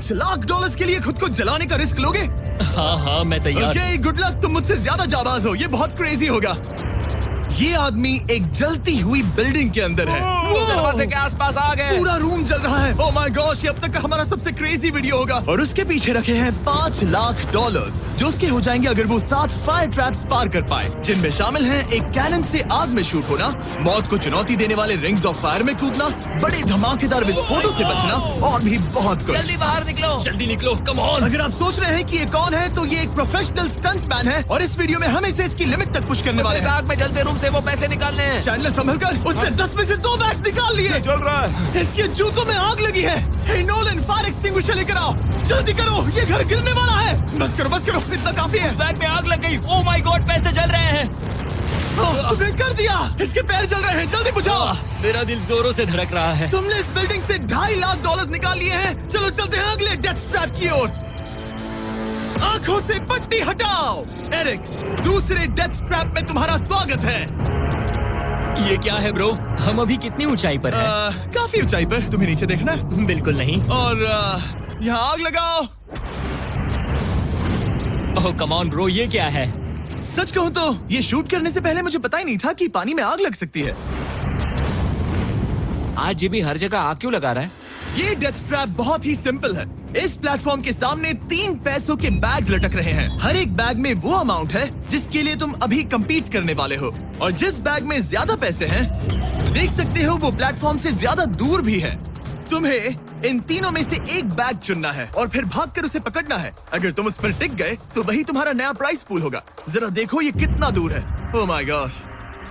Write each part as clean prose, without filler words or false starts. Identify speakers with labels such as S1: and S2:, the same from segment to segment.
S1: $5 लाख के लिए खुद को जलाने का रिस्क लोगे?
S2: हाँ मैं तैयार।
S1: ओके, गुड लक, तुम मुझसे ज्यादा जाबाज हो, ये बहुत क्रेजी होगा। ये आदमी एक जलती हुई बिल्डिंग के अंदर है।
S3: दरवाजे के आसपास आ गए।
S1: पूरा रूम जल रहा है। ओह माय गॉश, ये अब तक का हमारा सबसे क्रेजी वीडियो होगा। और उसके पीछे रखे हैं $5 लाख, जो उसके हो जाएंगे अगर वो 7 फायर ट्रैप्स पार कर पाए, जिनमें शामिल हैं एक कैनन से आग में शूट होना, मौत को चुनौती देने वाले रिंग्स ऑफ फायर में कूदना, बड़े धमाकेदार विस्फोटों से बचना और भी बहुत कुछ।
S3: जल्दी बाहर निकलो।
S2: जल्दी निकलो, कम ऑन।
S1: अगर आप सोच रहे हैं कि ये कौन है, तो ये एक प्रोफेशनल स्टंट मैन है और इस वीडियो में हम इसे इसकी लिमिट तक पुश करने वाले
S3: इस
S1: हैं।
S3: आग में जलते रूम से वो पैसे निकालने हैं।
S1: चैनल संभल कर, उसने 10 में से 2 बैग्स निकाल लिए।
S4: चल रहा है।
S1: इसके जूतों में आग लगी है। हे नोलन, फायर एक्सटिंग्विशर लेकर आओ, जल्दी करो, ये घर गिरने वाला है। बस करो, इतना काफी है।
S3: बैग में आग लग गई। ओह माय गॉड, पैसे जल रहे हैं।
S1: तुमने कर दिया, इसके पैर जल रहे हैं, जल्दी बुझाओ।
S2: मेरा दिल जोरों से धड़क रहा है।
S1: तुमने इस बिल्डिंग से $2.5 लाख निकाल लिए हैं। चलो चलते हैं अगले डेथ ट्रैप की ओर। आंखों से पट्टी हटाओ। एरिक, दूसरे डेथ ट्रैप में तुम्हारा स्वागत है।
S2: ये क्या है ब्रो? हम अभी कितनी ऊंचाई पर हैं?
S1: काफी ऊंचाई पर, तुम्हें नीचे देखना है।
S2: बिल्कुल नहीं।
S1: और यहाँ आग लगाओ।
S2: ओह कम ऑन ब्रो, ये क्या है?
S1: सच कहूँ तो ये शूट करने से पहले मुझे पता ही नहीं था कि पानी में आग लग सकती है।
S3: आज ये भी हर जगह आग क्यों लगा रहा है?
S1: ये डेथ ट्रैप बहुत ही सिंपल है। इस प्लेटफॉर्म के सामने 3 पैसों के बैग्स लटक रहे हैं। हर एक बैग में वो अमाउंट है जिसके लिए तुम अभी compete करने वाले हो, और जिस बैग में ज्यादा पैसे हैं, देख सकते हो वो प्लेटफॉर्म से ज्यादा दूर भी है। तुम्हें इन तीनों में से एक बैग चुनना है और फिर भागकर उसे पकड़ना है। अगर तुम उस पर टिक गए तो वही तुम्हारा नया प्राइस पूल होगा। जरा देखो ये कितना दूर है। ओह माय गॉश,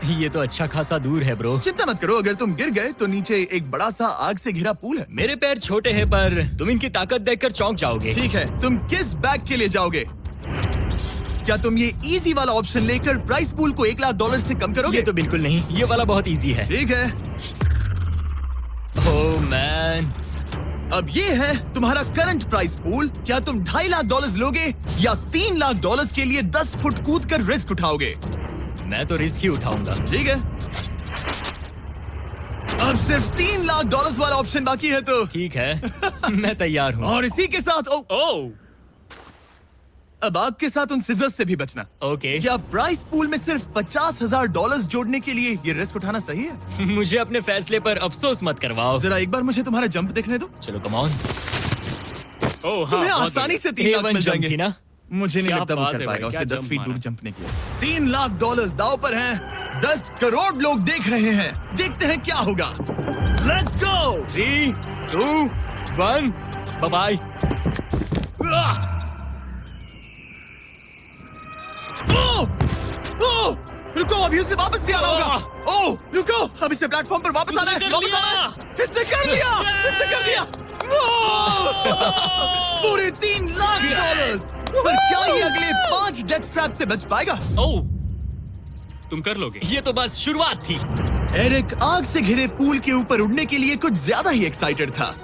S2: ये तो अच्छा खासा दूर है ब्रो।
S1: चिंता मत करो, अगर तुम गिर गए तो नीचे एक बड़ा सा आग से घिरा पूल है।
S2: मेरे पैर छोटे हैं पर तुम इनकी ताकत देखकर चौंक जाओगे।
S1: ठीक है, तुम किस बैग के लिए जाओगे? क्या तुम ये इजी वाला ऑप्शन लेकर प्राइस पूल को $1 लाख से कम करोगे?
S2: ये तो बिल्कुल नहीं, ये वाला बहुत इजी है।
S1: ठीक है,
S2: ओह मैन।
S1: अब ये है तुम्हारा करंट प्राइस पूल। क्या तुम $2.5 लाख लोगे या $3 लाख के लिए 10 फुट कूद कर रिस्क उठाओगे?
S2: मैं तो रिस्क ही उठाऊंगा।
S1: ठीक है, अब सिर्फ $3 लाख वाला ऑप्शन बाकी है तो
S2: ठीक है, मैं तैयार हूँ।
S1: और इसी के साथ
S2: ओह
S1: अब आग के साथ उन सिजर्स से भी बचना।
S2: ओके।
S1: क्या प्राइस पूल में सिर्फ $50,000 जोड़ने के लिए ये रिस्क उठाना सही है?
S2: मुझे अपने फैसले पर अफसोस मत करवाओ।
S1: जरा एक बार मुझे तुम्हारा जंप देखने दो।
S2: चलो कम ऑन।
S1: तुम्हें आसानी से 3 लाख मिल जाएंगे।
S2: ना?
S1: मुझे नहीं
S2: क्या
S1: लगता वो
S2: बात
S1: कर
S2: है
S1: पाएगा,
S2: भाई,
S1: उसने
S2: क्या
S1: 10 फीट
S2: जंप
S1: दूर
S2: मारा।
S1: जंपने के लिए। $3 लाख दाव पर हैं। 10 करोड़ लोग देख रहे हैं। देखते हैं क्या होगा। Let's go.
S2: 3, 2, 1, bye bye.
S1: रुको, अभी उसे वापस भी आना होगा। ओह रुको, अब इसे प्लेटफॉर्म पर वापस आना है। वापस आना है। इसने कर लिया, इसने कर दिया। पूरे $3 लाख। पर क्या ये अगले 5 डेथ ट्रैप से बच पाएगा?
S2: ओह तुम कर लोगे। ये तो बस शुरुआत थी।
S1: एरिक आग से घिरे पूल के ऊपर उड़ने के लिए कुछ ज्यादा ही एक्साइटेड था।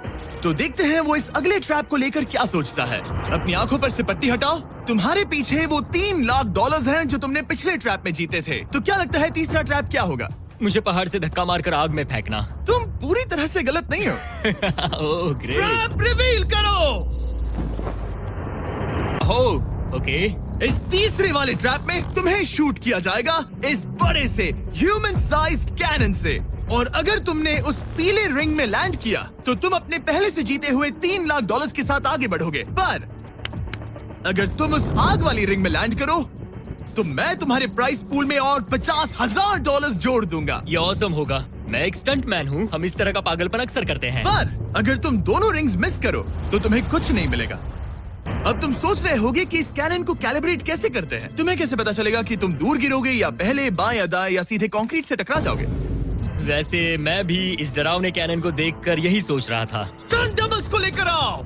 S1: तो देखते हैं वो इस अगले ट्रैप को लेकर क्या सोचता है। अपनी आंखों पर से पट्टी हटाओ। तुम्हारे पीछे वो $3 लाख हैं जो तुमने पिछले ट्रैप में जीते थे। तो क्या लगता है तीसरा ट्रैप क्या होगा?
S2: मुझे पहाड़ से धक्का मारकर आग में फेंकना।
S1: तुम पूरी तरह से गलत नहीं हो।
S2: Oh great.
S1: ट्रैप रिवील करो।
S2: Oh okay.
S1: इस तीसरे वाले ट्रैप में तुम्हें शूट किया जाएगा इस बड़े से ह्यूमन साइज्ड कैनन से, और अगर तुमने उस पीले रिंग में लैंड किया तो तुम अपने पहले से जीते हुए $3 लाख के साथ आगे बढ़ोगे। पर अगर तुम उस आग वाली रिंग में लैंड करो तो मैं तुम्हारे प्राइस पूल में और $50,000 जोड़ दूंगा।
S2: ये ऑसम होगा। मैं एक स्टंट मैन हूँ, हम इस तरह का पागलपन अक्सर करते हैं।
S1: पर अगर तुम दोनों रिंग्स मिस करो तो तुम्हें कुछ नहीं मिलेगा। अब तुम सोच रहे होगे कि इस कैनन को कैलिब्रेट कैसे करते हैं। तुम्हें कैसे पता चलेगा कि तुम दूर गिरोगे या पहले बाएं या दाएं या सीधे कंक्रीट से टकरा जाओगे?
S2: वैसे मैं भी इस डरावने कैनन को देखकर यही सोच रहा था।
S1: स्टंट डबल्स को लेकर आओ।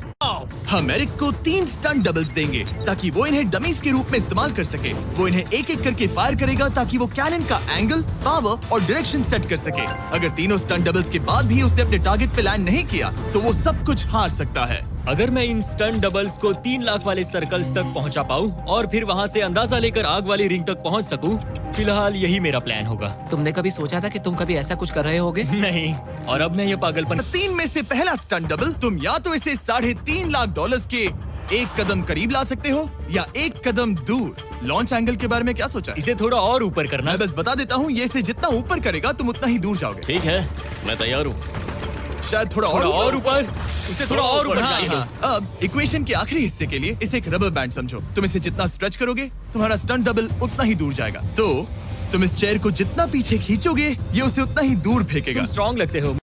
S1: हम एरिक को 3 स्टंट डबल्स देंगे ताकि वो इन्हें डमीज के रूप में इस्तेमाल कर सके। वो इन्हें एक एक करके फायर करेगा ताकि वो कैनन का एंगल, पावर और डायरेक्शन सेट कर सके। अगर तीनों स्टंट डबल्स के बाद भी उसने अपने टारगेट पे लैंड नहीं किया तो वो सब कुछ हार सकता है।
S2: अगर मैं इन स्टंट डबल्स को 3 लाख वाले सर्कल्स तक पहुंचा पाऊं और फिर वहां से अंदाजा लेकर आग वाली रिंग तक पहुंच सकूं, फिलहाल यही मेरा प्लान होगा।
S3: तुमने कभी सोचा था कि तुम कभी ऐसा कुछ कर रहे होगे?
S2: नहीं, और अब मैं ये पागलपन
S1: 3 में से पहला स्टंट डबल, तुम या तो इसे $3.5 लाख के एक कदम करीब ला सकते हो या एक कदम दूर। लॉन्च एंगल के बारे में क्या सोचा है?
S2: इसे थोड़ा और ऊपर करना।
S1: मैं बस बता देता हूँ, ये इसे जितना ऊपर करेगा तुम उतना ही दूर जाओगे।
S2: ठीक है, मैं तैयार हूँ।
S1: शायद थोड़ा
S2: और ऊपर, उसे थोड़ा और ऊपर
S1: हाँ,
S2: चाहिए।
S1: हाँ। अब इक्वेशन के आखिरी हिस्से के लिए इसे एक रबर बैंड समझो। तुम इसे जितना स्ट्रेच करोगे तुम्हारा स्टंट डबल उतना ही दूर जाएगा। तो तुम इस चेयर को जितना पीछे खींचोगे ये उसे उतना ही दूर फेंकेगा।
S2: तुम स्ट्रॉन्ग लगते हो।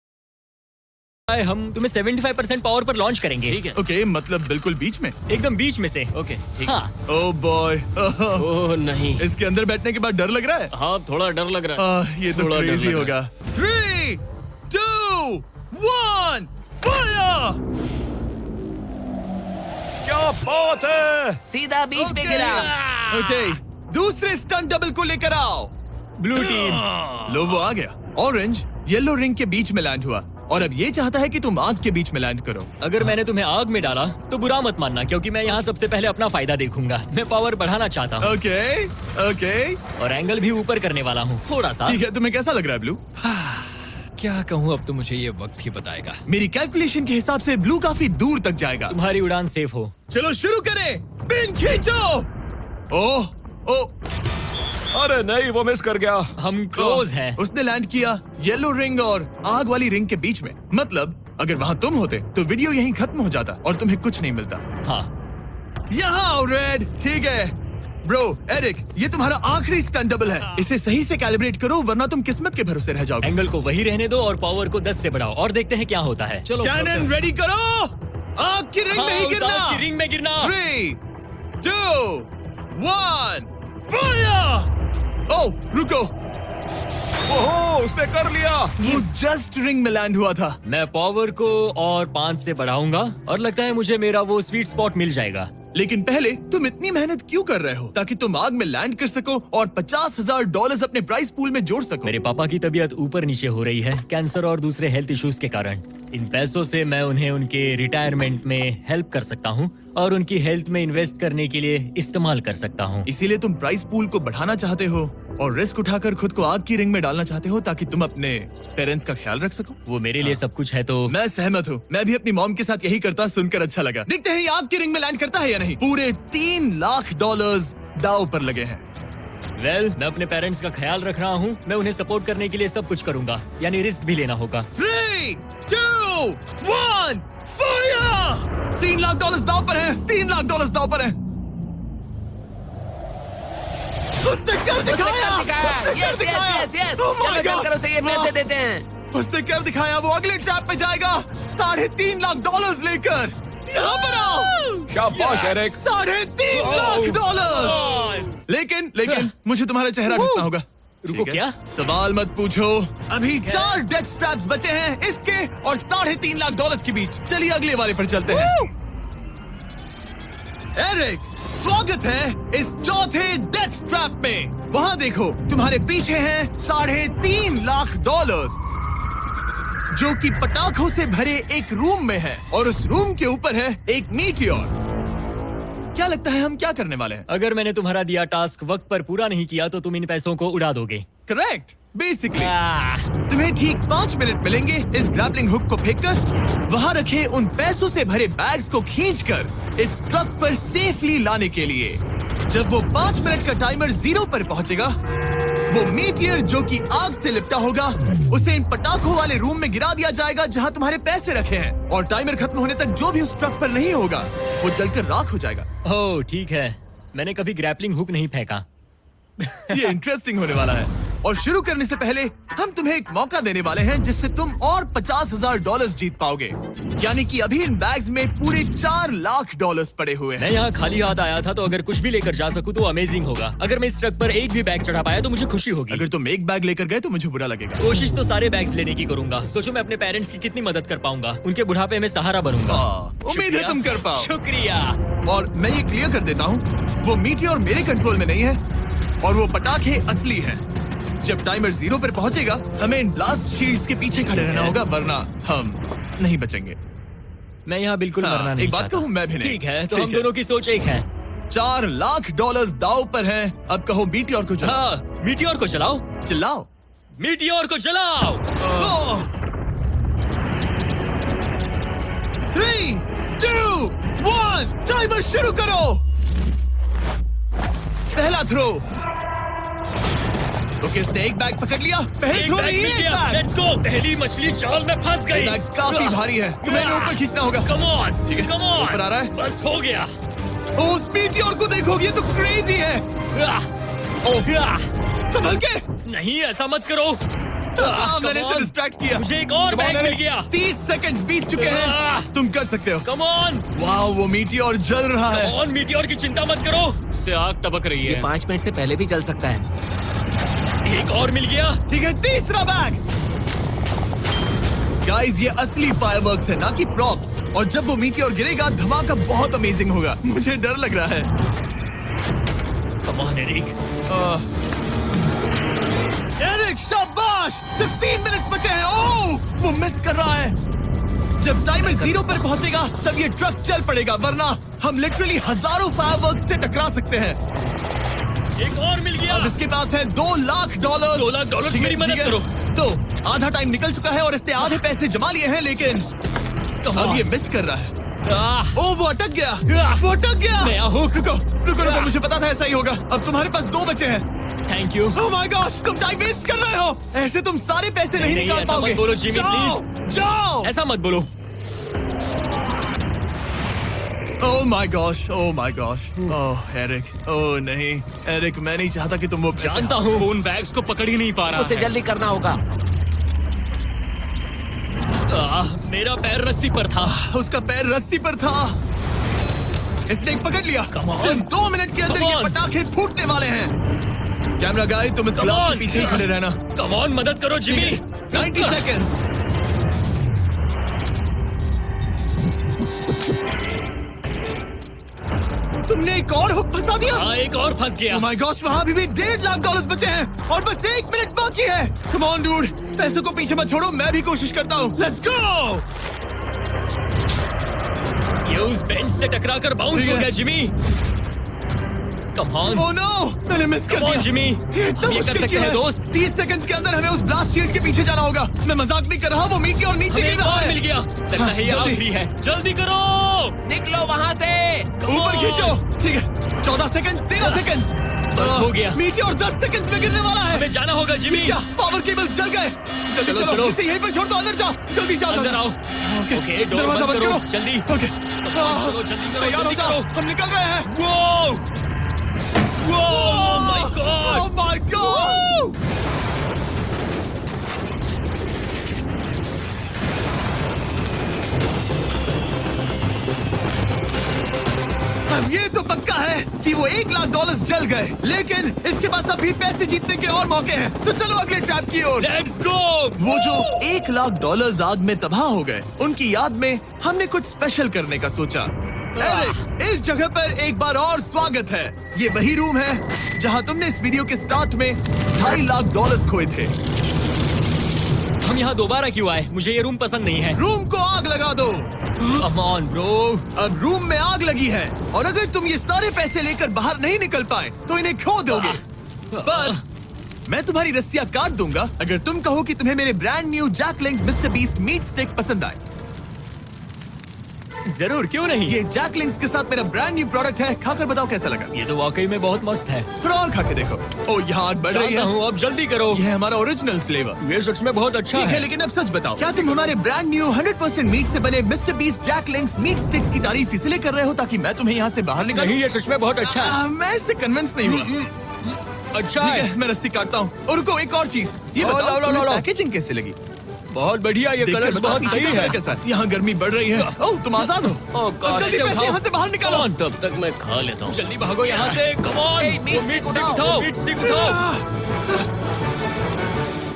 S2: हम तुम्हें 75% पावर पर लॉन्च करेंगे। ठीक है,
S1: ओके, मतलब बिल्कुल बीच में?
S2: एकदम बीच में से। ओके, ठीक। हाँ।
S1: ओह बॉय,
S3: ओह नहीं,
S1: इसके अंदर बैठने के बाद डर लग रहा है।
S3: हाँ थोड़ा डर लग रहा है।
S1: ये तो
S3: थोड़ा डर
S1: क्रेजी
S3: लग
S1: होगा। 3, 2, 1, फायर! क्या बात है!
S3: सीधा बीच में गिरा।
S1: ओके, दूसरे स्टंट डबल को लेकर आओ।
S2: Blue team.
S1: लो, वो आ गया। ऑरेंज येलो रिंग के बीच में लैंड हुआ और अब ये चाहता है कि तुम आग के बीच में लैंड करो।
S2: अगर मैंने तुम्हें आग में डाला तो बुरा मत मानना, क्योंकि मैं यहाँ सबसे पहले अपना फायदा देखूंगा। मैं पावर बढ़ाना चाहता हूँ
S1: ओके, ओके,
S2: और एंगल भी ऊपर करने वाला हूँ थोड़ा सा।
S1: ठीक है। तुम्हें कैसा लग रहा है ब्लू?
S4: क्या कहूँ, अब तो मुझे ये वक्त ही बताएगा।
S1: मेरी कैलकुलेशन के हिसाब से ब्लू काफी दूर तक जाएगा।
S2: तुम्हारी उड़ान सेफ हो।
S1: चलो शुरू करें। पिन खींचो। ओह, ओह,
S3: अरे नहीं, वो मिस कर गया।
S2: हम क्लोज हैं।
S1: उसने लैंड किया येलो रिंग और आग वाली रिंग के बीच में। मतलब अगर वहाँ तुम होते तो वीडियो यहीं खत्म हो जाता और तुम्हें कुछ नहीं मिलता।
S2: हाँ,
S1: यहाँ आओ रेड। ठीक है ब्रो, एरिक, ये तुम्हारा आखिरी स्टंट डबल है। इसे सही से कैलिब्रेट करो वरना तुम किस्मत के भरोसे रह जाओगे।
S2: एंगल को वही रहने दो और पावर को 10 से बढ़ाओ और देखते हैं क्या होता है।
S4: चलो
S1: कैनन रेडी करो। आग की रिंग में ही
S2: हाँ, उस
S1: गिरना।
S2: आग की रिंग में गिरना।
S1: 3, 2, 1, फायर! ओह, रुको।
S3: ओहो, उसने कर लिया।
S1: वो जस्ट रिंग में लैंड हुआ था।
S2: मैं पावर को और 5 से बढ़ाऊंगा और लगता है मुझे मेरा वो स्वीट स्पॉट मिल जाएगा।
S1: लेकिन पहले तुम इतनी मेहनत क्यों कर रहे हो? ताकि तुम आग में लैंड कर सको और $50,000 अपने प्राइस पूल में जोड़ सको।
S2: मेरे पापा की तबीयत ऊपर नीचे हो रही है, कैंसर और दूसरे हेल्थ इश्यूज के कारण। इन पैसों से मैं उन्हें उनके रिटायरमेंट में हेल्प कर सकता हूँ और उनकी हेल्थ में इन्वेस्ट करने के लिए इस्तेमाल कर सकता हूँ।
S1: इसीलिए तुम प्राइस पूल को बढ़ाना चाहते हो और रिस्क उठाकर खुद को आग की रिंग में डालना चाहते हो ताकि तुम अपने पेरेंट्स का ख्याल रख सको।
S2: वो मेरे लिए सब कुछ है तो
S1: मैं सहमत हूँ। मैं भी अपनी मॉम के साथ यही करता, सुनकर अच्छा लगा। देखते हैं ये आग की रिंग में लैंड करता है या नहीं। पूरे $3 लाख दांव पर लगे हैं।
S2: मैं अपने पेरेंट्स का ख्याल रख रहा हूँ। मैं उन्हें सपोर्ट करने के लिए सब कुछ करूंगा, यानी रिस्क भी लेना होगा।
S1: 3, 2, 1, फायर! $3 लाख दांव पर है। $3 लाख दांव पर है। उसने कर दिखाया।
S3: यस यस यस, चलो चलकर उसे ये पैसे देते हैं।
S1: उसने कर दिखाया। वो अगले ट्रैप पे जाएगा $3.5 लाख लेकर। यहाँ पर आओ।
S3: शाबाश एरिक।
S1: $3.5 लाख। लेकिन मुझे तुम्हारा चेहरा ढूंढना होगा।
S2: रुको,
S1: ठीक है?
S2: क्या?
S1: सवाल मत पूछो। अभी 4 डेथ ट्रैप्स बचे हैं, इसके और $3.5 लाख के बीच। चलिए अगले वाले पर चलते हैं। एरिक, स्वागत है इस चौथे डेथ ट्रैप में। वहाँ देखो, तुम्हारे पीछे हैं $3.5 लाख, जो कि पटाखों से भरे एक रूम में है और उस रूम के ऊपर है एक मीटियोर। क्या लगता है हम क्या करने वाले हैं?
S2: अगर मैंने तुम्हारा दिया टास्क वक्त पर पूरा नहीं किया तो तुम इन पैसों को उड़ा दोगे।
S1: करेक्ट। बेसिकली तुम्हें ठीक 5 मिनट मिलेंगे इस ग्रैपलिंग हुक को फेंककर वहाँ रखे उन पैसों से भरे बैग्स को खींचकर इस ट्रक पर सेफली लाने के लिए। जब वो 5 मिनट का टाइमर 0 पर पहुँचेगा, वो मीटियर जो कि आग से लिपटा होगा उसे इन पटाखों वाले रूम में गिरा दिया जाएगा जहाँ तुम्हारे पैसे रखे हैं। और टाइमर खत्म होने तक जो भी उस ट्रक पर नहीं होगा वो जलकर राख हो जाएगा।
S2: ओह ठीक है, मैंने कभी ग्रैपलिंग हुक नहीं फेंका।
S1: ये इंटरेस्टिंग होने वाला है। और शुरू करने से पहले हम तुम्हें एक मौका देने वाले हैं जिससे तुम और $50,000 जीत पाओगे। यानी कि अभी इन बैग्स में पूरे $4 लाख पड़े हुए हैं।
S2: मैं यहाँ खाली हाथ आया था, तो अगर कुछ भी लेकर जा सकूं तो अमेजिंग होगा। अगर मैं इस ट्रक पर एक भी बैग चढ़ा पाया तो मुझे खुशी होगी।
S1: अगर तुम एक बैग लेकर गए तो मुझे बुरा लगेगा।
S2: कोशिश तो सारे बैग्स लेने की करूंगा। सोचो मैं अपने पेरेंट्स की कितनी मदद कर पाऊंगा। उनके बुढ़ापे में सहारा बनूंगा।
S1: उम्मीद है तुम कर पाओ।
S2: शुक्रिया।
S1: और मैं ये क्लियर कर देता हूँ, वो मीटियोर मेरे कंट्रोल में नहीं है और वो पटाखे असली हैं। जब टाइमर 0 पर पहुंचेगा हमें इन ब्लास्ट शील्ड्स के पीछे खड़े रहना होगा, वरना हम नहीं बचेंगे।
S2: मैं यहाँ बिल्कुल
S1: हाँ,
S2: मरना नहीं
S1: एक बात
S2: चाहता।
S1: कहूँ, मैं भी नहीं।
S2: ठीक है, तो
S1: ठीक
S2: हम
S1: है।
S2: दोनों की सोच एक है।
S1: $4 लाख दाव पर हैं। अब कहो मीटियोर को चलाओ।
S2: हाँ, मीटियोर को चलाओ।
S1: चिल्लाओ।
S2: मीटियोर को चलाओ।
S1: 3, 2, 1 टाइमर शुरू करो। पहला थ्रो। ओके, उसने एक बैग पकड़ लिया। पहले
S2: एक
S1: थ्रो
S2: बैग
S1: नहीं,
S2: मिल
S1: एक
S2: गया।
S1: बैग।
S2: Let's go. पहली मछली जाल में फंस गई।
S1: बैग्स काफी भारी है, तुम्हें इन्हें ऊपर खींचना होगा।
S2: कम ऑन,
S1: ठीक है,
S2: कम ऑन।
S1: ऊपर आ रहा है।
S2: बस हो गया।
S1: उस मीटियोर को देखोगे तो क्रेजी है। संभल के।
S2: नहीं, ऐसा मत करो।
S1: मैंने इसे डिस्ट्रैक्ट किया।
S2: मुझे एक और
S1: Come on,
S2: bag mill
S1: Eric.
S2: गया।
S1: 30 सेकंड्स बीत चुके हैं। तुम कर सकते हो।
S2: कम ऑन,
S1: वाह, वो मीटियोर जल रहा है।
S2: Come on. मीटियोर की चिंता मत करो। इससे आग टपक रही
S3: ये
S2: है।
S3: 5 मिनट से पहले भी जल सकता है।
S2: एक और मिल गया।
S1: ठीक है, तीसरा बैग। गाइस, ये असली फायरवर्क्स है, ना कि प्रॉप्स। और जब वो मीटियोर गिरेगा, धमाका बहुत अमेजिंग होगा। मुझे डर लग रहा है।
S2: Come on Eric.
S1: एरिक, शाबाश! सिर्फ 3 मिनट बचे हैं। ओह, वो मिस कर रहा है। जब टाइमर 0 पर पहुंचेगा, तब ये ट्रक चल पड़ेगा, वरना हम लिटरली हजारों फायरवर्क्स से टकरा सकते हैं।
S2: एक और मिल गया।
S1: अब इसके पास है $2 लाख।
S2: $2 लाख
S1: ठीक है,
S2: मेरी मदद
S1: ठीक है।
S2: करो।
S1: तो आधा टाइम निकल चुका है और इसने आधे पैसे जमा लिए हैं, लेकिन अब ये मिस कर रहा है। ओ, वो अटक गया। वो अटक गया।
S2: नया हुक।
S1: रुको रुको रुको, मुझे पता था ऐसा ही होगा। अब तुम्हारे पास 2 बचे हैं।
S2: Thank you.
S1: Oh my gosh, तुम टाइम वेस्ट कर रहे हो। ऐसे तुम सारे पैसे नहीं
S2: नहीं,
S1: निकाल
S2: ऐसा
S1: पाओगे।
S2: मत बोलो, जिमी,
S1: जाओ, जाओ।
S2: ऐसा मत बोलो।
S1: Oh my gosh, oh my gosh. Oh Eric, oh नहीं एरिक, मैं नहीं चाहता कि तुम वो पैसे
S2: जानता हूँ, उन बैग्स को पकड़ ही नहीं पा रहा
S3: उसे
S2: है।
S3: जल्दी करना होगा।
S2: मेरा पैर रस्सी पर था।
S1: उसका पैर रस्सी पर था। इसने एक पकड़ लिया।
S2: Come on.
S1: सिर्फ 2 मिनट के अंदर
S2: Come
S1: ये
S2: on.
S1: पटाखे फूटने वाले हैं। कैमरा गाय, तुम इस
S2: Come
S1: ग्लास के
S2: on.
S1: पीछे ही खड़े रहना।
S2: कम ऑन, मदद करो जिमी।
S1: 90 सेकेंड्स। तुमने एक और हुक फंसा दिया।
S2: हाँ, एक और फंस गया।
S1: Oh my gosh, वहाँ अभी भी $1.5 लाख बचे हैं और बस 1 मिनट बाकी है। Come on, dude, पैसों को पीछे मत छोड़ो, मैं भी कोशिश करता हूँ। Let's go!
S2: ये उस बेंच से टकरा कर बाउंस
S1: ठीक
S2: हो
S1: है।
S2: गया Jimmy. Come on.
S1: Oh no, मैंने मिस कर
S2: Come on,
S1: दिया।
S2: जिमी।
S1: ये इतना
S2: हम ये कर
S1: मुश्किल
S2: सकते
S1: क्यों
S2: हैं,
S1: है?
S2: दोस्त।
S1: 30 सेकंड्स के अंदर हमें उस ब्लास्ट शील्ड के पीछे जाना होगा। मैं मजाक नहीं कर रहा, वो मीटियोर नीचे
S2: हमें
S1: गिर
S2: एक
S1: रहा
S2: और
S1: है।
S2: मिल गया। लगता है ये
S1: जल्दी।
S2: आखिरी है। जल्दी करो।
S3: निकलो वहाँ से।
S2: Come
S1: ऊपर
S2: on.
S1: खींचो। ठीक है, 14 सेकंड्स, 13 सेकंड्स।
S2: बस हो गया।
S1: मीटियोर 10 सेकंड्स में गिरने वाला है।
S2: हमें जाना होगा जिमी।
S1: क्या पावर केबल्स जल गए? जल्दी
S2: चलो,
S1: चलो,
S2: चलो।
S1: इसे यहीं पर छोड़ दो, अंदर जाओ। जल्दी जाओ।
S2: अंदर आओ।
S1: ओके,
S2: ओके, डोर
S1: दरवाजा
S2: बंद
S1: बंद
S2: करो।
S1: करो।
S2: जल्दी।
S1: ओके,
S2: चलो, जल्दी करो,
S1: तैयार हो
S2: जल्दी
S1: जाओ,
S2: करो।
S1: हम निकल रहे हैं।
S2: Whoa! Oh my God!
S1: Oh my God! अब ये तो पक्का है कि वो $1 लाख जल गए, लेकिन इसके पास अभी पैसे जीतने के और मौके हैं। तो चलो अगले ट्रैप की ओर।
S2: Let's go!
S1: वो जो $1 लाख आग में तबाह हो गए, उनकी याद में हमने कुछ स्पेशल करने का सोचा। एरिक, इस जगह पर एक बार और स्वागत है। ये वही रूम है जहां तुमने इस वीडियो के स्टार्ट में $2.5 लाख खोए थे।
S2: हम यहाँ दोबारा क्यों आए? मुझे ये रूम पसंद नहीं है।
S1: रूम को आग लगा दो।
S2: Come on, bro.
S1: अब रूम में आग लगी है और अगर तुम ये सारे पैसे लेकर बाहर नहीं निकल पाए तो इन्हें खो दोगे। पर मैं तुम्हारी रस्सियां काट दूंगा अगर तुम कहो कि तुम्हें मेरे brand new Jack Link's Mister Beast meat stick पसंद आए।
S2: जरूर, क्यों नहीं?
S1: ये जैकलिंग्स के साथ मेरा ब्रांड न्यू प्रोडक्ट है, खाकर बताओ कैसा लगा।
S2: ये तो वाकई में बहुत मस्त है।
S1: थोड़ा और खा के देखो। ओ, यहाँ आग बढ़ रही
S2: जानता
S1: है।
S2: हूँ, अब जल्दी करो।
S1: ये है हमारा ओरिजिनल फ्लेवर।
S2: ये सच में बहुत अच्छा
S1: ठीक है,
S2: है।
S1: लेकिन अब सच बताओ, क्या तुम हमारे ब्रांड न्यू 100% मीट से बने मिस्टर बीस्ट जैकलिंग्स मीट स्टिक्स की तारीफ इसलिए कर रहे हो ताकि मैं तुम्हें यहाँ से बाहर निकालूं?
S2: नहीं, ये सच में बहुत अच्छा है।
S1: मैं इससे कन्विंस नहीं हुआ।
S2: अच्छा
S1: ठीक
S2: है।
S1: है, मैं रस्सी काटता हूँ। और रुको, एक और चीज, ये
S2: लो,
S1: बताओ
S2: लो, लो,
S1: तुम्हें
S2: लो।
S1: पैकेजिंग कैसे लगी?
S2: बहुत बढ़िया, ये
S1: देखकर
S2: कलर्स
S1: बताओ
S2: बहुत
S1: पीछे
S2: सही
S1: का
S2: है।
S1: कैसा है? यहाँ गर्मी बढ़ रही है। ओह, तुम आजाद हो।
S2: Oh God,
S1: अब जल्दी
S2: इसे
S1: पैसे
S2: उठाओ।
S1: यहाँ से बाहर निकालो।
S2: Come on, तब तक मैं खा लेता हूँ। जल्दी भागो यहाँ से। Come on,
S3: Hey, meat
S2: वो मीट
S3: stick
S2: स्टिक
S3: उठाओ।
S2: उठाओ, मीट स्टिक उठाओ।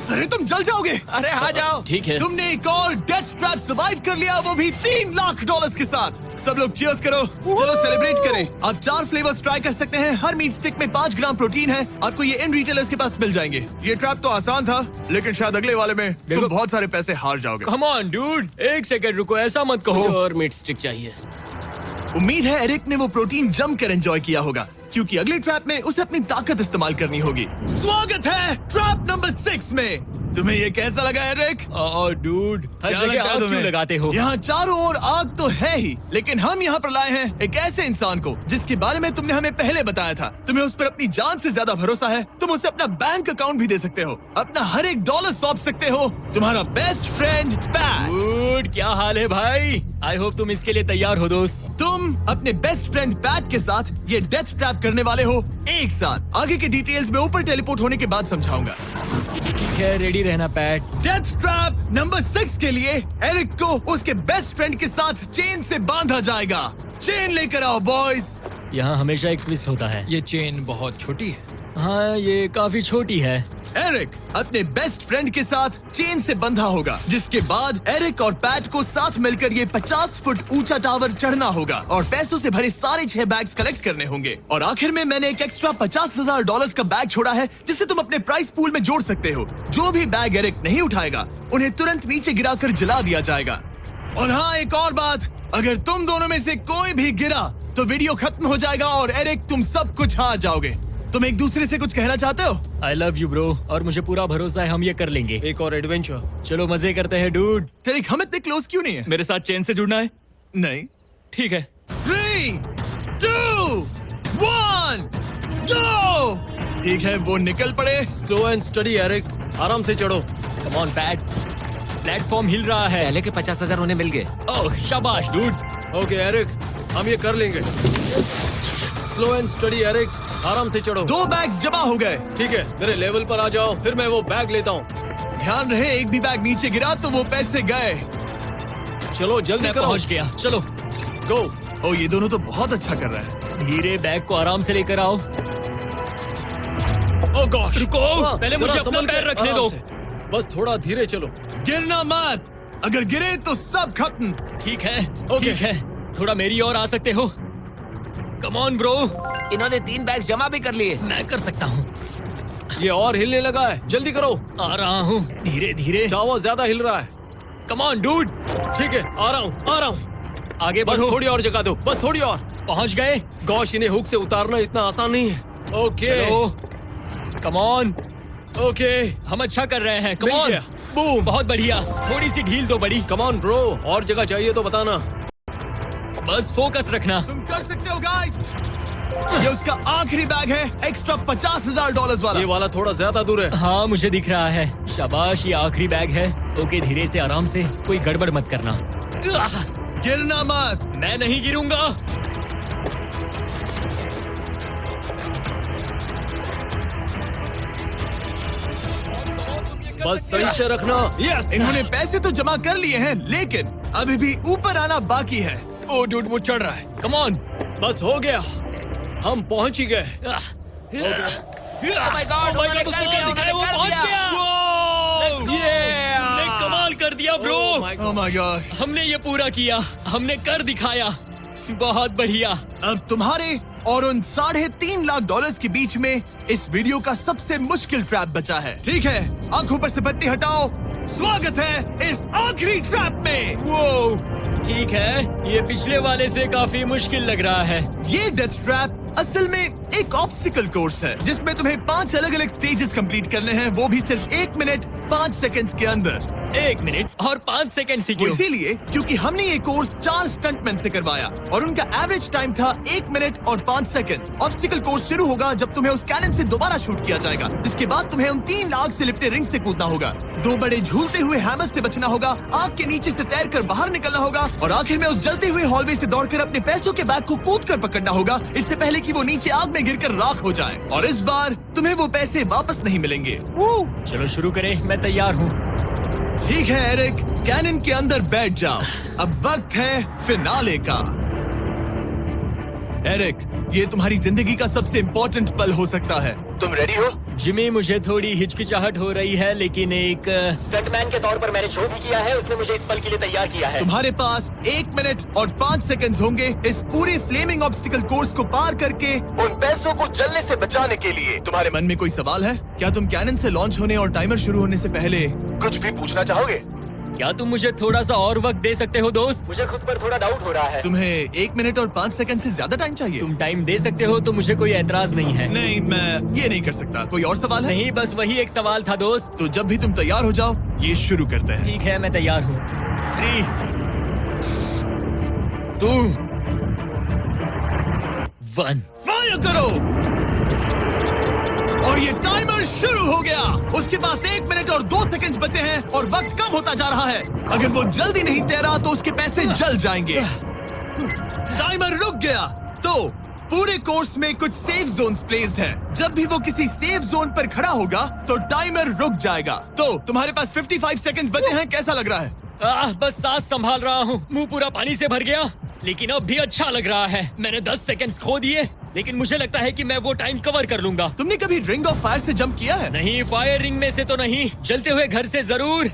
S1: अरे तुम जल जाओगे।
S3: अरे आ जाओ।
S2: ठीक है।
S1: तुमने एक और डेथ ट्रैप सर्वाइव कर लिया, वो भी $3 लाख के साथ। सब लोग चीयर्स करो। चलो सेलिब्रेट करें। आप 4 फ्लेवर्स ट्राई कर सकते हैं। हर मीट स्टिक में 5 ग्राम प्रोटीन है। आपको ये इन रिटेलर्स के पास मिल जाएंगे। ये ट्रैप तो आसान था, लेकिन शायद अगले वाले में तुम बहुत सारे पैसे हार जाओगे।
S2: कम ऑन डूड, एक सेकंड रुको, ऐसा मत कहो।
S3: और मीट स्टिक चाहिए।
S1: उम्मीद है एरिक ने वो प्रोटीन जमकर एंजॉय किया होगा, क्योंकि अगले ट्रैप में उसे अपनी ताकत इस्तेमाल करनी होगी। स्वागत है ट्रैप नंबर 6 में। तुम्हें ये कैसा लगा एरिक?
S2: डूड, हर
S1: क्या
S2: जगह
S1: लगता है
S2: आग
S1: तुम्हें?
S2: क्यों लगाते हो?
S1: यहाँ चारों ओर आग तो है ही, लेकिन हम यहाँ पर लाए हैं एक ऐसे इंसान को जिसके बारे में तुमने हमें पहले बताया था। तुम्हें उस पर अपनी जान से ज्यादा भरोसा है। तुम उसे अपना बैंक अकाउंट भी दे सकते हो, अपना हर एक डॉलर सौंप सकते हो। तुम्हारा बेस्ट फ्रेंड पैट।
S2: डूड, क्या हाल है भाई? आई होप तुम इसके लिए तैयार हो दोस्त।
S1: तुम अपने बेस्ट फ्रेंड पैट के साथ ये डेथ ट्रैप करने वाले हो एक साथ। आगे के डिटेल्स में ऊपर टेलीपोर्ट होने के बाद समझाऊंगा।
S2: ठीक है, रेडी रहना पैट।
S1: डेथ ट्रैप नंबर 6 के लिए एरिक को उसके बेस्ट फ्रेंड के साथ चेन से बांधा जाएगा। चेन लेकर आओ बॉयज।
S2: यहाँ हमेशा एक ट्विस्ट होता है।
S4: ये चेन बहुत छोटी है।
S2: हाँ, ये काफी छोटी है।
S1: एरिक अपने बेस्ट फ्रेंड के साथ चेन से बंधा होगा, जिसके बाद एरिक और पैट को साथ मिलकर ये 50 फुट ऊंचा टावर चढ़ना होगा और पैसों से भरे सारे 6 बैग्स कलेक्ट करने होंगे। और आखिर में मैंने एक एक्स्ट्रा $50,000 का बैग छोड़ा है, जिसे तुम अपने प्राइस पूल में जोड़ सकते हो। जो भी बैग एरिक नहीं उठाएगा, उन्हें तुरंत नीचे गिराकर जला दिया जाएगा। और हाँ, एक और बात, अगर तुम दोनों में से कोई भी गिरा तो वीडियो खत्म हो जाएगा और एरिक तुम सब कुछ हार जाओगे। तुम एक दूसरे से कुछ कहना चाहते हो?
S2: आई लव यू ब्रो, और मुझे पूरा भरोसा है हम ये कर लेंगे।
S4: एक और एडवेंचर।
S2: चलो मजे करते हैं डूड।
S1: एरिक, हम इतने क्लोज क्यों नहीं है?
S2: मेरे साथ चेन से जुड़ना है?
S1: नहीं।
S2: ठीक है।
S1: 3, 2, 1, गो! ठीक है, वो निकल पड़े।
S4: स्लो एंड स्टडी एरिक, आराम से चढ़ो।
S2: कम ऑन पैट, प्लेटफॉर्म हिल रहा है।
S3: पहले के 50,000 उन्हें मिल गए।
S2: ओह शाबाश डूड।
S4: ओके एरिक, हम ये कर लेंगे। स्लो एंड स्टडी एरिक, आराम से चढ़ो।
S1: 2 बैग्स जमा हो गए।
S4: ठीक है, मेरे लेवल पर आ जाओ, फिर मैं वो बैग लेता हूँ।
S1: ध्यान रहे, एक भी बैग नीचे गिरा तो वो पैसे गए।
S4: चलो जल्दी
S2: मैं
S4: करो।
S2: पहुंच गया, चलो।
S4: गो।
S1: ओ, ये दोनों तो बहुत अच्छा कर रहे हैं।
S2: धीरे, बैग को आराम से लेकर आओ।
S4: ओह गॉश,
S2: रुको, पहले
S4: जरा
S2: मुझे अपना
S4: संभल के,
S2: पैर रखने
S4: आराम
S2: दो।
S4: से। बस थोड़ा धीरे चलो।
S1: गिरना मत, अगर गिरे तो सब खत्म।
S2: ठीक है,
S4: ओके।
S2: ठीक है, थोड़ा मेरी ओर आ सकते हो? कम ऑन ब्रो,
S3: इन्होंने 3 बैग्स जमा भी कर लिए।
S2: मैं कर सकता हूँ।
S4: ये और हिलने लगा है, जल्दी करो।
S2: आ रहा हूँ, धीरे धीरे।
S4: चावा ज्यादा हिल रहा है।
S2: Come on dude.
S4: ठीक है, आ रहा हूँ।
S2: आगे
S4: बस
S2: बढ़ो।
S4: थोड़ी और जगह दो, बस थोड़ी और।
S2: पहुंच गए।
S4: गॉश, इन्हें हुक से उतारना इतना आसान नहीं है। ओके
S2: चलो, कम ऑन,
S4: ओके,
S2: हम अच्छा कर रहे हैं। कम
S4: मिल
S2: ऑन,
S4: गया। बूम।
S2: बहुत बढ़िया। थोड़ी सी ढील दो बड़ी।
S4: कम ऑन ब्रो, और जगह चाहिए तो बताना।
S2: बस फोकस रखना।
S1: तुम कर सकते हो गाइस। ये उसका आखिरी बैग है, एक्स्ट्रा $50,000 वाला।
S4: ये वाला थोड़ा ज्यादा दूर है।
S2: हाँ, मुझे दिख रहा है। शाबाश, ये आखिरी बैग है। ओके, धीरे से, आराम से, कोई गड़बड़ मत करना। आह,
S1: गिरना मत।
S2: मैं नहीं गिरूंगा।
S4: बस सही से रखना। यस।
S1: इन्होंने पैसे तो जमा कर लिए हैं, लेकिन अभी भी ऊपर आना बाकी है।
S4: ओ डूड, वो चढ़ रहा है।
S2: Come on.
S4: बस हो गया, हम पहुंच ही गए।
S3: Oh my God, उन्होंने कर दिया, उन्होंने कर दिया।
S2: हमने कमाल कर दिया ब्रो।
S1: Oh my God।
S2: हमने ये पूरा किया, हमने कर दिखाया। बहुत बढ़िया।
S1: अब तुम्हारे और उन $3.5 लाख के बीच में इस वीडियो का सबसे मुश्किल ट्रैप बचा है। ठीक है, आंखों पर से पट्टी हटाओ। स्वागत है इस आखिरी ट्रैप में।
S2: वो ठीक है, ये पिछले वाले से काफी मुश्किल लग रहा है।
S1: ये डेथ ट्रैप असल में एक ऑब्स्टिकल कोर्स है, जिसमें तुम्हें 5 अलग अलग स्टेजेस कंप्लीट करने हैं, वो भी सिर्फ 1 मिनट 5 सेकंड्स के अंदर।
S2: 1 मिनट और 5 सेकंड से
S1: वो
S2: क्यों?
S1: इसीलिए क्योंकि हमने ये कोर्स 4 स्टंटमैन से करवाया और उनका एवरेज टाइम था 1 मिनट और 5 सेकंड्स। ऑब्स्टिकल कोर्स शुरू होगा जब तुम्हें उस कैनन से दोबारा शूट किया जाएगा, जिसके बाद तुम्हें उन 3 आग से लिपटे रिंग से कूदना होगा, 2 बड़े झूलते हुए हैमर से बचना होगा, आग के नीचे से तैरकर बाहर निकलना होगा और आखिर में उस जलते हुए हॉलवे से दौड़कर अपने पैसों के बैग को कूदकर पकड़ना होगा, इससे पहले कि वो नीचे आग में गिरकर राख हो जाए। और इस बार तुम्हें वो पैसे वापस नहीं मिलेंगे।
S2: चलो शुरू करें, मैं तैयार हूँ।
S1: ठीक है एरिक, कैनन के अंदर बैठ जाओ। अब वक्त है फिनाले का। एरिक, ये तुम्हारी जिंदगी का सबसे इम्पोर्टेंट पल हो सकता है। तुम रेडी हो?
S2: जिमी, मुझे थोड़ी हिचकिचाहट हो रही है, लेकिन एक स्टंटमैन के तौर पर मैंने जो भी किया है उसने मुझे इस पल के लिए तैयार किया है।
S1: तुम्हारे पास 1 मिनट और 5 सेकंड्स होंगे इस पूरे फ्लेमिंग ऑब्स्टिकल कोर्स को पार करके उन पैसों को जलने से बचाने के लिए। तुम्हारे मन में कोई सवाल है? क्या तुम कैनन से लॉन्च होने और टाइमर शुरू होने से पहले कुछ भी पूछना चाहोगे?
S2: क्या तुम मुझे थोड़ा सा और वक्त दे सकते हो दोस्त? मुझे खुद पर थोड़ा डाउट हो रहा है।
S1: तुम्हें 1 मिनट और 5 सेकंड से ज्यादा टाइम चाहिए?
S2: तुम टाइम दे सकते हो तो मुझे कोई एतराज नहीं है।
S1: नहीं, मैं ये नहीं कर सकता। कोई और सवाल है?
S2: नहीं, बस वही एक सवाल था दोस्त।
S1: तो जब भी तुम तैयार हो जाओ, ये शुरू करते हैं।
S2: ठीक है, मैं तैयार हूँ। 3, 2, 1।
S1: फायर करो! और ये टाइमर शुरू हो गया। उसके पास 1 मिनट और 2 सेकंड्स बचे हैं और वक्त कम होता जा रहा है। अगर वो जल्दी नहीं तैरा तो उसके पैसे जल जाएंगे। टाइमर रुक गया। तो पूरे कोर्स में कुछ सेफ जोन्स प्लेस्ड हैं। जब भी वो किसी सेफ जोन पर खड़ा होगा तो टाइमर रुक जाएगा। तो तुम्हारे पास 55 सेकंड्स बचे हैं। कैसा लग रहा है?
S2: बस सांस संभाल रहा हूँ। मुंह पूरा पानी से भर गया, लेकिन अब भी अच्छा लग रहा है। मैंने 10 सेकंड्स खो दिए, लेकिन मुझे लगता है कि मैं वो टाइम कवर कर लूंगा।
S1: तुमने कभी रिंग ऑफ फायर से जंप किया है?
S2: नहीं, फायर रिंग में से तो नहीं, जलते हुए घर से जरूर।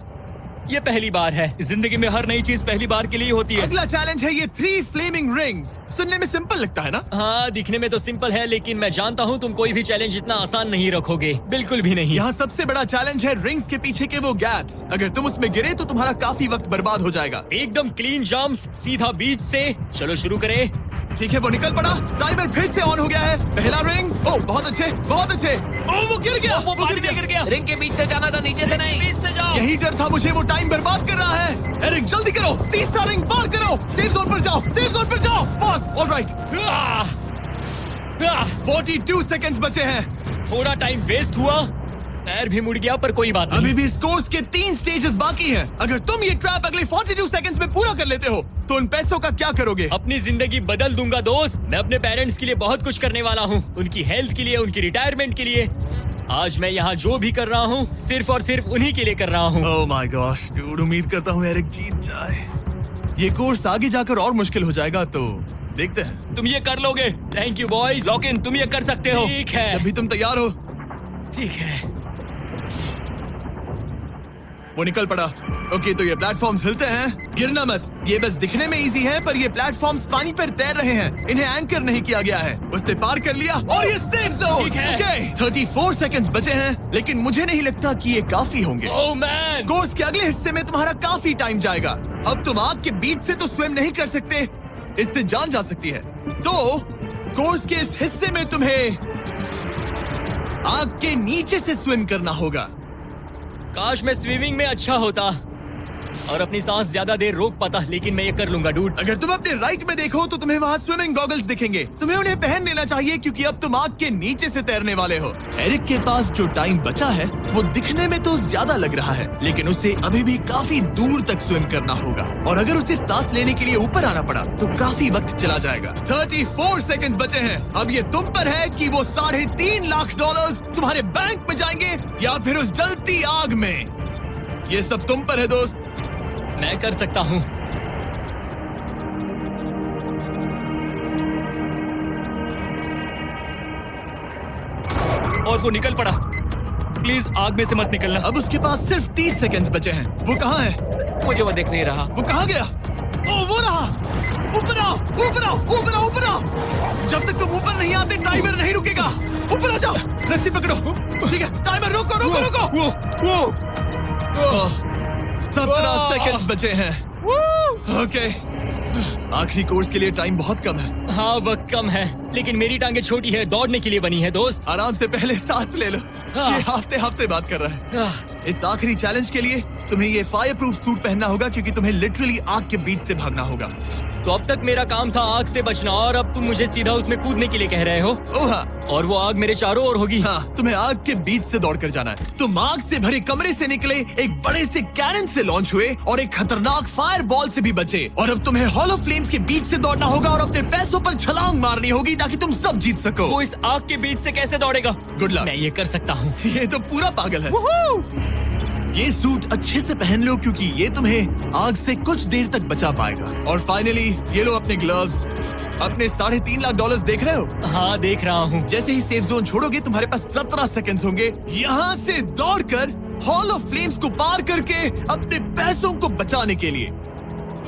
S2: ये पहली बार है।
S5: जिंदगी में हर नई चीज पहली बार के लिए होती है।
S1: अगला चैलेंज है ये 3 फ्लेमिंग रिंग्स। सुनने में सिंपल लगता है ना?
S2: हाँ, दिखने में तो सिंपल है, लेकिन मैं जानता हूँ तुम कोई भी चैलेंज इतना आसान नहीं रखोगे। बिल्कुल भी नहीं।
S1: यहाँ सबसे बड़ा चैलेंज है रिंग्स के पीछे के वो गैप्स। अगर तुम उसमें गिरे तो तुम्हारा काफी वक्त बर्बाद हो जाएगा।
S2: एकदम क्लीन जंप्स, सीधा बीच से। चलो शुरू करें।
S1: ठीक है, वो निकल पड़ा। टाइमर फिर से ऑन हो गया है। पहला रिंग। ओह, बहुत अच्छे, बहुत अच्छे। ओह, वो गिर गया।
S5: वो पानी में गिर गया।
S3: रिंग के बीच से जाना था, नीचे से नहीं।
S5: बीच से जाओ।
S1: यही डर था मुझे, वो टाइम बर्बाद कर रहा है। एरिक, जल्दी करो। तीसरा रिंग पार करो। सेफ जोन पर जाओ, सेफ जोन पर जाओ। Boss, alright. 42 सेकंड्स बचे हैं।
S2: थोड़ा टाइम वेस्ट हुआ, पैर भी मुड़ गया, पर कोई बात नहीं।
S1: अभी भी इस कोर्स के 3 स्टेजेस बाकी हैं। अगर तुम ये ट्रैप अगले 42 सेकंड्स में पूरा कर लेते हो तो उन पैसों का क्या करोगे?
S2: अपनी जिंदगी बदल दूंगा दोस्त। मैं अपने पेरेंट्स के लिए बहुत कुछ करने वाला हूँ, उनकी हेल्थ के लिए, उनकी रिटायरमेंट के लिए। आज मैं यहाँ जो भी कर रहा हूँ सिर्फ और सिर्फ उन्हीं के लिए कर रहा हूँ।
S1: ओह माय गॉश, डूड, उम्मीद करता हूँ एरिक जीत जाए। ये कोर्स आगे जाकर और मुश्किल हो जाएगा, तो देखते हैं।
S5: तुम ये कर लोगे।
S2: Thank you boys.
S5: Lock in, तुम ये कर सकते हो।
S2: ठीक है,
S1: जब भी तुम तैयार हो।
S2: ठीक है।
S1: वो निकल पड़ा। ओके, तो ये प्लेटफॉर्म्स हिलते हैं। गिरना मत। ये बस दिखने में इजी है, पर ये प्लेटफॉर्म्स पानी पर तैर रहे हैं। इन्हें एंकर नहीं किया गया है। उसने पार कर लिया और ये सेफ जोन।
S2: ठीक है।
S1: ओके, 34 सेकंड्स बचे हैं, लेकिन मुझे नहीं लगता कि ये काफी होंगे।
S2: ओह मैन,
S1: कोर्स के अगले हिस्से में तुम्हारा काफी टाइम जाएगा। अब तुम आग के बीच से तो स्विम नहीं कर सकते, इससे जान जा सकती है। तो कोर्स के इस हिस्से में तुम्हें आग के नीचे से स्विम करना होगा।
S2: काश मैं स्विमिंग में अच्छा होता और अपनी सांस ज्यादा देर रोक पाता, लेकिन मैं ये कर लूंगा डूड।
S1: अगर तुम अपने राइट में देखो तो तुम्हें वहाँ स्विमिंग गॉगल्स दिखेंगे। तुम्हें उन्हें पहन लेना चाहिए, क्योंकि अब तुम आग के नीचे से तैरने वाले हो। एरिक के पास जो टाइम बचा है वो दिखने में तो ज्यादा लग रहा है, लेकिन उसे अभी भी काफी दूर तक स्विम करना होगा। और अगर उसे सांस लेने के लिए ऊपर आना पड़ा तो काफी वक्त चला जाएगा। 34 सेकंड्स बचे हैं। अब ये तुम पर है कि वो $3.5 लाख तुम्हारे बैंक में जाएंगे या फिर उस जलती आग में। ये सब तुम पर है दोस्त।
S2: मैं कर सकता हूँ।
S5: और वो निकल पड़ा। प्लीज आग में से मत निकलना।
S1: अब उसके पास सिर्फ 30 सेकंड्स बचे हैं। वो कहाँ है?
S3: मुझे वो देख नहीं रहा।
S1: वो कहाँ गया? ओ, वो रहा। ऊपर आओ, ऊपर आओ, ऊपर आओ, ऊपर आओ। जब तक तुम ऊपर नहीं आते टाइमर नहीं रुकेगा। ऊपर आ जाओ, रस्सी पकड़ो। ठीक है, टाइमर रोको, रोको, रोको। वो 17 सेकंड्स बचे हैं। ओके, आखिरी कोर्स के लिए टाइम बहुत कम है।
S2: हाँ, वक्त कम है, लेकिन मेरी टांगे छोटी है, दौड़ने के लिए बनी है दोस्त।
S1: आराम से पहले सांस ले लो। ये हफ्ते हफ्ते बात कर रहा है। इस आखिरी चैलेंज के लिए तुम्हें ये फायर प्रूफ सूट पहनना होगा, क्योंकि तुम्हें लिटरली आग के बीच से भागना होगा।
S2: तो अब तक मेरा काम था आग से बचना, और अब तुम मुझे सीधा उसमें कूदने के लिए कह रहे हो।
S1: ओह हाँ,
S2: और वो आग मेरे चारों ओर होगी।
S1: हाँ, तुम्हें आग के बीच से दौड़ कर जाना है। तुम आग से भरे कमरे से निकले, एक बड़े से कैनन से लॉन्च हुए और एक खतरनाक फायर बॉल से भी बचे। और अब तुम्हें हॉलो फ्लेम्स के बीच से दौड़ना होगा और अपने पैसों पर छलांग मारनी होगी ताकि तुम सब जीत सको।
S5: वो इस आग के बीच से कैसे दौड़ेगा?
S1: Good luck.
S2: मैं ये कर सकता हूँ।
S1: ये तो पूरा पागल है। ये सूट अच्छे से पहन लो, क्योंकि ये तुम्हें आग से कुछ देर तक बचा पाएगा। और फाइनली ये लो अपने ग्लव्स। अपने $3.5 लाख देख रहे हो?
S2: हाँ, देख रहा हूँ।
S1: जैसे ही सेफ जोन छोड़ोगे तुम्हारे पास 17 सेकंड्स होंगे यहाँ से दौड़कर हॉल ऑफ फ्लेम्स को पार करके अपने पैसों को बचाने के लिए।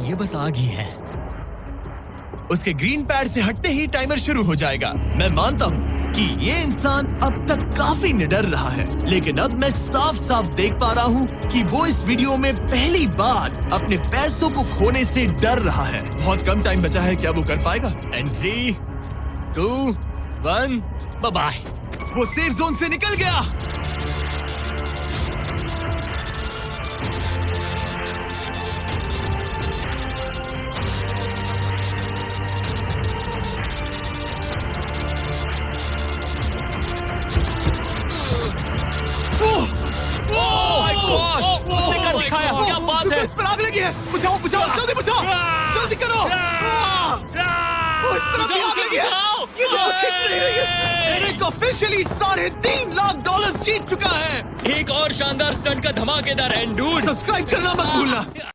S2: ये बस आग ही है।
S1: उसके ग्रीन पैड से हटते ही टाइमर शुरू हो जाएगा। मैं मानता हूँ कि ये इंसान अब तक काफी निडर रहा है, लेकिन अब मैं साफ साफ देख पा रहा हूँ कि वो इस वीडियो में पहली बार अपने पैसों को खोने से डर रहा है। बहुत कम टाइम बचा है, क्या वो कर पाएगा?
S2: And 3, 2, 1, bye bye.
S1: वो सेफ जोन से निकल गया।
S5: उसने कर दिखाया, क्या बात है?
S1: इस पर आग लगी है। बुझाओ बुझाओ, जल्दी बुझाओ, जल्दी करो। इस पर अपनी आग लगी है। ये तो कुछ हिट नहीं रही है। एरिक ऑफिशियली $3.5 लाख जीत चुका है।
S2: एक और शानदार स्टंट का धमाकेदार एंड डूड।
S1: सब्सक्राइब करना मत भूलना।